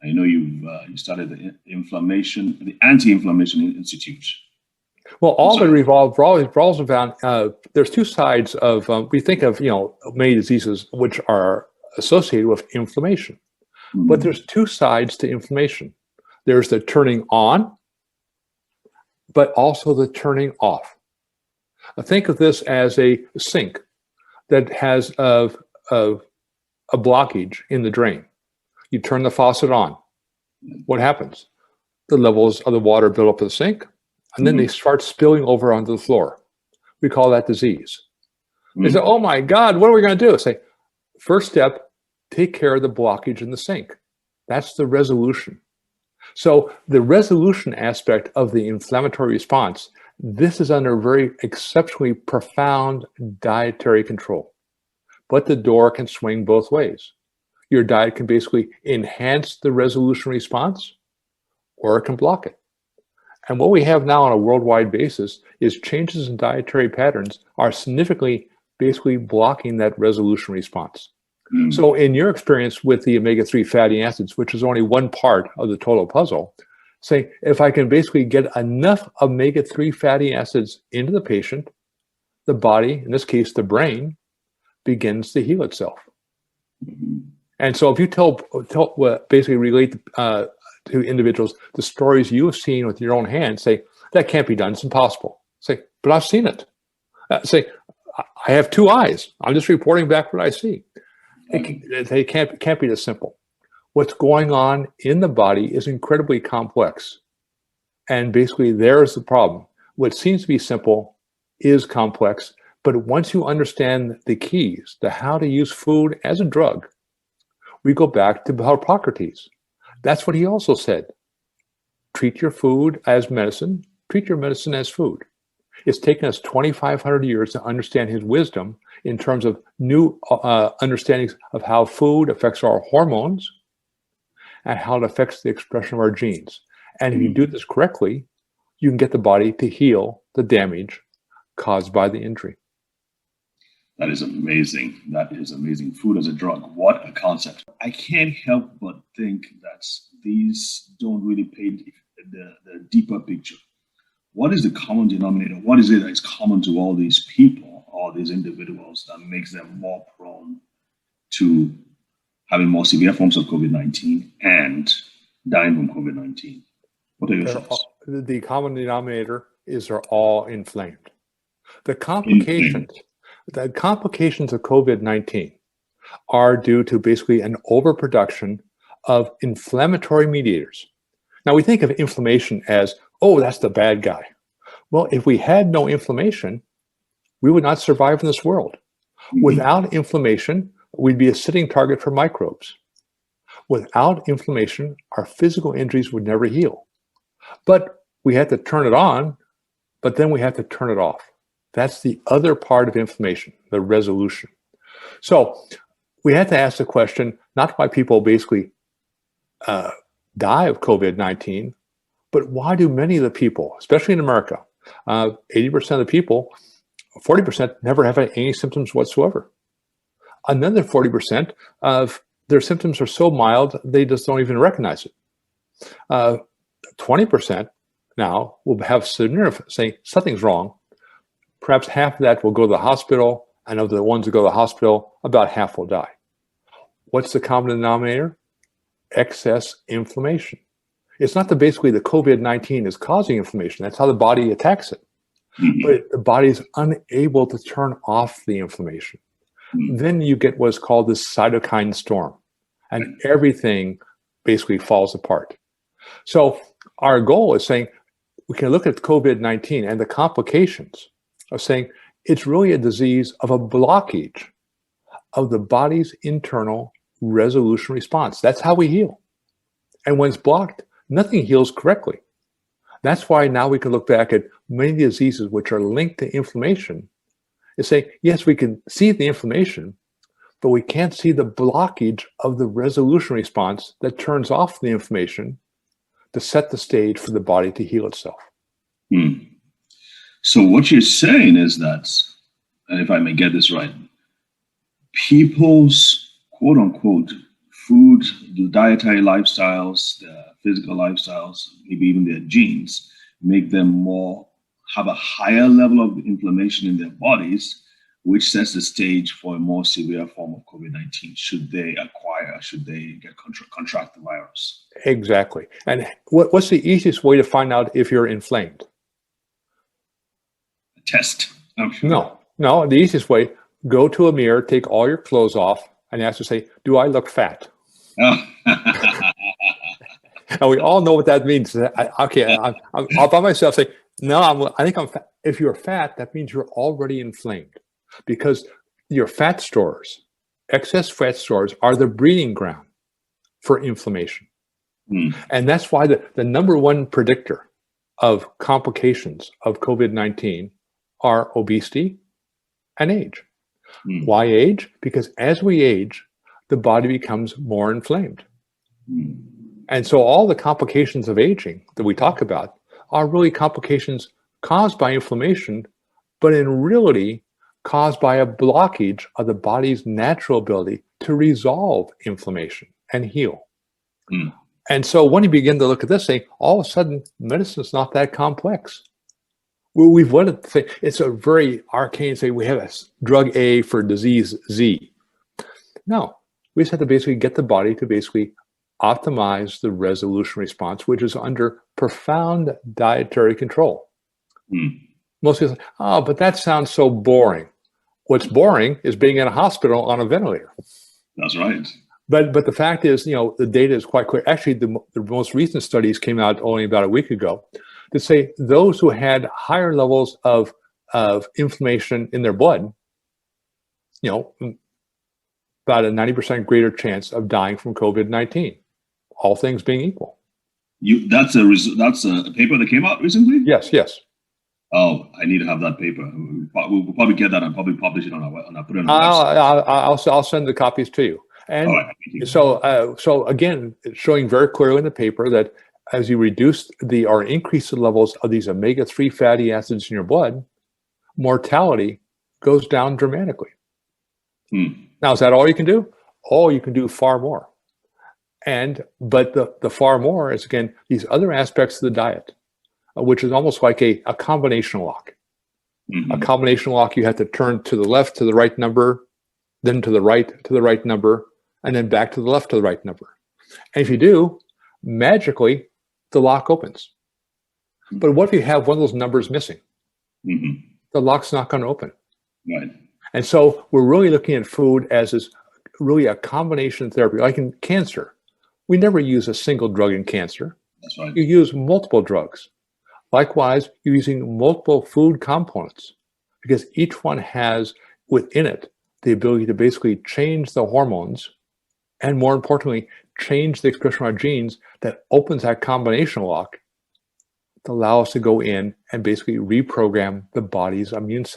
I know you started the Anti-Inflammation Institute. Well, all of it revolves around, there's two sides of, we think of, many diseases which are associated with inflammation, but there's two sides to inflammation. There's the turning on, but also the turning off. Think of this as a sink that has a blockage in the drain. You turn the faucet on. What happens? The levels of the water build up in the sink, and then they start spilling over onto the floor. We call that disease. They say, oh my God, what are we going to do? Say, first step, take care of the blockage in the sink. That's the resolution. So the resolution aspect of the inflammatory response, this is under very exceptionally profound dietary control. But the door can swing both ways. Your diet can basically enhance the resolution response, or it can block it. And what we have now on a worldwide basis is changes in dietary patterns are significantly basically blocking that resolution response. So in your experience with the omega-3 fatty acids, which is only one part of the total puzzle, say, if I can basically get enough omega-3 fatty acids into the patient, the body, in this case, the brain, begins to heal itself. And so if you basically relate to individuals the stories you have seen with your own hands, say, that can't be done, it's impossible. Say, but I've seen it. Say, I have two eyes. I'm just reporting back what I see. It can't be this simple. What's going on in the body is incredibly complex. And basically, there's the problem. What seems to be simple is complex. But once you understand the keys to how to use food as a drug, we go back to Hippocrates. That's what he also said. Treat your food as medicine. Treat your medicine as food. It's taken us 2,500 years to understand his wisdom in terms of new understandings of how food affects our hormones and how it affects the expression of our genes. And if you do this correctly, you can get the body to heal the damage caused by the injury. That is amazing. That is amazing. Food as a drug. What a concept. I can't help but think that these don't really paint the deeper picture. What is the common denominator? What is it that's common to all these people, all these individuals, that makes them more prone to having more severe forms of COVID-19 and dying from COVID-19? What are your thoughts? The common denominator is they're all inflamed. The complications of COVID-19 are due to basically an overproduction of inflammatory mediators. Now, we think of inflammation as, oh, that's the bad guy. Well, if we had no inflammation, we would not survive in this world. Without inflammation, we'd be a sitting target for microbes. Without inflammation, our physical injuries would never heal. But we had to turn it on, but then we have to turn it off. That's the other part of inflammation, the resolution. So we had to ask the question, not why people basically die of COVID-19, but why do many of the people, especially in America, 80% of the people, 40% never have any symptoms whatsoever. Another 40% of their symptoms are so mild, they just don't even recognize it. 20% now will have severe, saying something's wrong. Perhaps half of that will go to the hospital, and of the ones that go to the hospital, about half will die. What's the common denominator? Excess inflammation. It's not that basically the COVID-19 is causing inflammation. That's how the body attacks it. But the body is unable to turn off the inflammation. Then you get what's called this cytokine storm, and everything basically falls apart. So our goal is saying we can look at COVID-19 and the complications of saying it's really a disease of a blockage of the body's internal resolution response. That's how we heal. And when it's blocked, nothing heals correctly. That's why now we can look back at many diseases which are linked to inflammation and say, yes, we can see the inflammation, but we can't see the blockage of the resolution response that turns off the inflammation to set the stage for the body to heal itself. So what you're saying is that, and if I may get this right, people's quote unquote food the dietary lifestyles, the physical lifestyles, maybe even their genes, make them have a higher level of inflammation in their bodies, which sets the stage for a more severe form of COVID-19 should they contract the virus. Exactly. And what's the easiest way to find out if you're inflamed? A test, I'm sure. No, the easiest way, go to a mirror, take all your clothes off, and ask to say, do I look fat? Oh. And we all know what that means. I'm all by myself say, no, I think I'm fat. If you're fat, that means you're already inflamed, because your fat stores, excess fat stores, are the breeding ground for inflammation. And that's why the number one predictor of complications of COVID-19 are obesity and age. Why age? Because as we age, the body becomes more inflamed. And so all the complications of aging that we talk about are really complications caused by inflammation, but in reality caused by a blockage of the body's natural ability to resolve inflammation and heal. And so when you begin to look at this thing, all of a sudden, medicine's not that complex. We've wanted to think it's a very arcane say we have a drug A for disease Z. No, we just have to basically get the body to basically optimize the resolution response, which is under profound dietary control. Most people say, oh, but that sounds so boring. What's boring is being in a hospital on a ventilator. That's right. But the fact is, the data is quite clear. Actually, the most recent studies came out only about a week ago to say those who had higher levels of inflammation in their blood, about a 90% greater chance of dying from COVID-19, all things being equal. That's a paper that came out recently? Yes. Oh, I need to have that paper. We'll probably get that and probably publish it on our put it on our website. I'll send the copies to you. And right, so again, it's showing very clearly in the paper that as you reduce or increase the levels of these omega-3 fatty acids in your blood, mortality goes down dramatically. Now, is that all you can do? Oh, you can do far more. But the far more is, again, these other aspects of the diet, which is almost like a combination lock. A combination lock, you have to turn to the left to the right number, then to the right number, and then back to the left to the right number. And if you do, magically, the lock opens. But what if you have one of those numbers missing? The lock's not going to open. Right. And so we're really looking at food as is really a combination therapy. Like in cancer, we never use a single drug in cancer. That's right. You use multiple drugs. Likewise, you're using multiple food components because each one has within it the ability to basically change the hormones and, more importantly, change the expression of our genes that opens that combination lock to allow us to go in and basically reprogram the body's immune system.